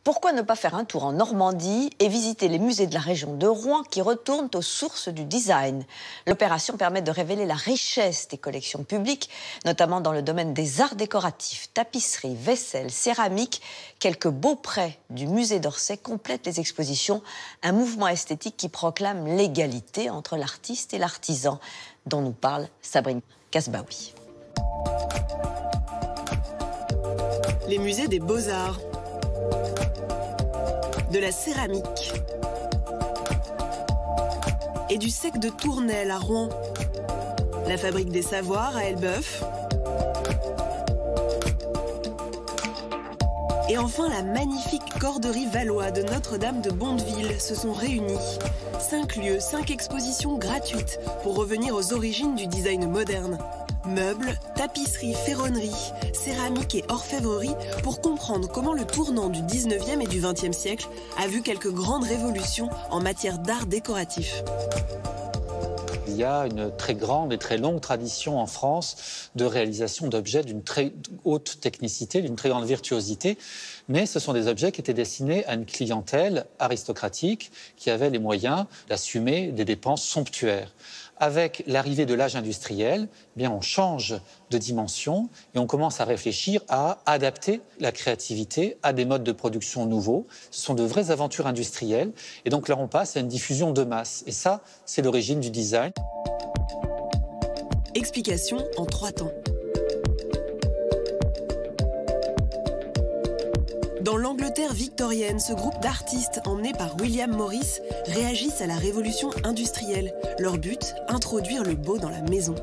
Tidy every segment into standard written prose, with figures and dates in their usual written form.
Pourquoi ne pas faire un tour en Normandie et visiter les musées de la région de Rouen qui retournent aux sources du design? L'opération permet de révéler la richesse des collections publiques, notamment dans le domaine des arts décoratifs, tapisserie, vaisselle, céramique. Quelques beaux prêts du musée d'Orsay complètent les expositions, un mouvement esthétique qui proclame l'égalité entre l'artiste et l'artisan, dont nous parle Sabrine Kasbaoui. Les musées des Beaux-Arts, de la céramique et du sec de Tournelle à Rouen, la fabrique des savoirs à Elbeuf et enfin la magnifique corderie Valois de Notre-Dame de Bondeville se sont réunis. 5 lieux, 5 expositions gratuites pour revenir aux origines du design moderne. Meubles, tapisseries, ferronneries, céramique et orfèvrerie pour comprendre comment le tournant du 19e et du 20e siècle a vu quelques grandes révolutions en matière d'art décoratif. Il y a une très grande et très longue tradition en France de réalisation d'objets d'une très haute technicité, d'une très grande virtuosité, mais ce sont des objets qui étaient destinés à une clientèle aristocratique qui avait les moyens d'assumer des dépenses somptuaires. Avec l'arrivée de l'âge industriel, eh bien on change de dimension et on commence à réfléchir à adapter la créativité à des modes de production nouveaux. Ce sont de vraies aventures industrielles et donc là on passe à une diffusion de masse. Et ça, c'est l'origine du design. Explication en 3 temps. Dans l'Angleterre victorienne, ce groupe d'artistes emmenés par William Morris réagissent à la révolution industrielle. Leur but, introduire le beau dans la maison.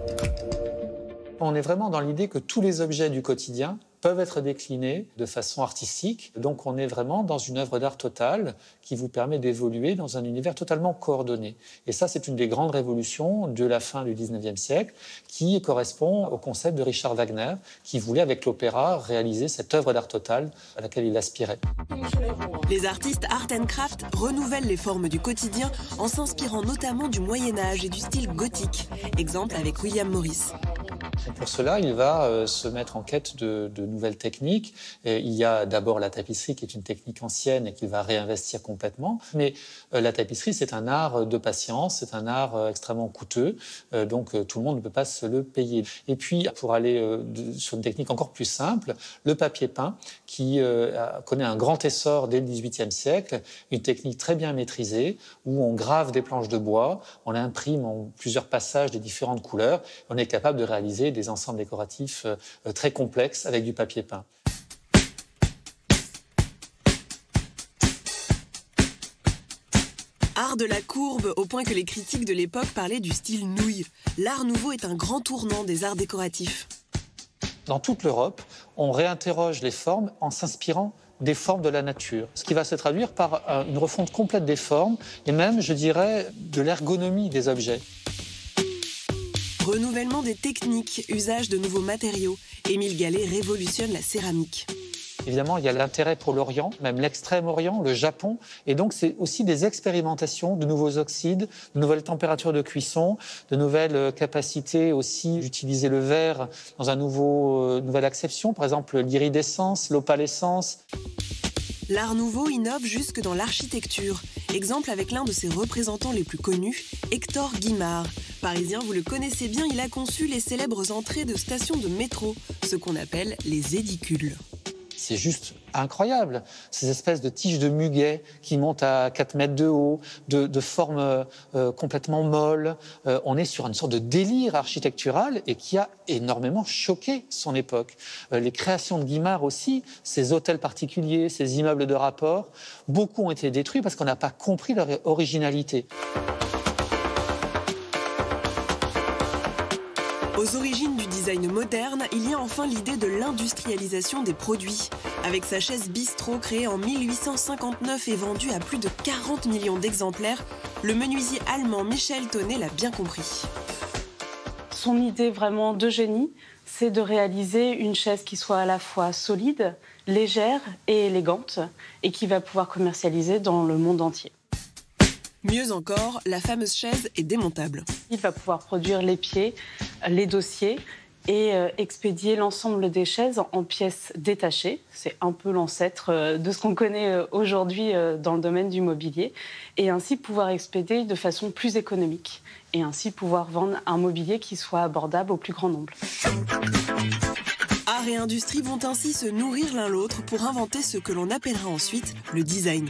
On est vraiment dans l'idée que tous les objets du quotidien peuvent être déclinés de façon artistique. Donc on est vraiment dans une œuvre d'art totale qui vous permet d'évoluer dans un univers totalement coordonné. Et ça, c'est une des grandes révolutions de la fin du 19e siècle qui correspond au concept de Richard Wagner qui voulait, avec l'opéra, réaliser cette œuvre d'art totale à laquelle il aspirait. Les artistes art and craft renouvellent les formes du quotidien en s'inspirant notamment du Moyen-Âge et du style gothique. Exemple avec William Morris. Et pour cela, il va se mettre en quête de nouvelles techniques. Et il y a d'abord la tapisserie, qui est une technique ancienne et qu'il va réinvestir complètement. Mais la tapisserie, c'est un art de patience, c'est un art extrêmement coûteux. Donc tout le monde ne peut pas se le payer. Et puis, pour aller sur une technique encore plus simple, le papier peint, qui connaît un grand essor dès le XVIIIe siècle, une technique très bien maîtrisée, où on grave des planches de bois, on imprime en plusieurs passages des différentes couleurs, et on est capable de réaliser des ensembles décoratifs très complexes avec du papier peint. Art de la courbe, au point que les critiques de l'époque parlaient du style nouille. L'art nouveau est un grand tournant des arts décoratifs. Dans toute l'Europe, on réinterroge les formes en s'inspirant des formes de la nature, ce qui va se traduire par une refonte complète des formes et même, je dirais, de l'ergonomie des objets. Renouvellement des techniques, usage de nouveaux matériaux. Émile Gallet révolutionne la céramique. Évidemment, il y a l'intérêt pour l'Orient, même l'Extrême-Orient, le Japon. Et donc, c'est aussi des expérimentations de nouveaux oxydes, de nouvelles températures de cuisson, de nouvelles capacités aussi d'utiliser le verre dans nouvelle acception. Par exemple, l'iridescence, l'opalescence. L'art nouveau innove jusque dans l'architecture. Exemple avec l'un de ses représentants les plus connus, Hector Guimard. Parisien, vous le connaissez bien, il a conçu les célèbres entrées de stations de métro, ce qu'on appelle les édicules. C'est juste incroyable, ces espèces de tiges de muguet qui montent à 4 mètres de haut, de formes complètement molles. On est sur une sorte de délire architectural et qui a énormément choqué son époque. Les créations de Guimard aussi, ces hôtels particuliers, ces immeubles de rapport, beaucoup ont été détruits parce qu'on n'a pas compris leur originalité. Aux origines du design moderne, il y a enfin l'idée de l'industrialisation des produits. Avec sa chaise bistrot créée en 1859 et vendue à plus de 40 millions d'exemplaires, le menuisier allemand Michel Tonnet l'a bien compris. Son idée vraiment de génie, c'est de réaliser une chaise qui soit à la fois solide, légère et élégante et qui va pouvoir commercialiser dans le monde entier. Mieux encore, la fameuse chaise est démontable. Il va pouvoir produire les pieds, les dossiers et expédier l'ensemble des chaises en pièces détachées. C'est un peu l'ancêtre de ce qu'on connaît aujourd'hui dans le domaine du mobilier. Et ainsi pouvoir expédier de façon plus économique. Et ainsi pouvoir vendre un mobilier qui soit abordable au plus grand nombre. Art et industrie vont ainsi se nourrir l'un l'autre pour inventer ce que l'on appellera ensuite le design.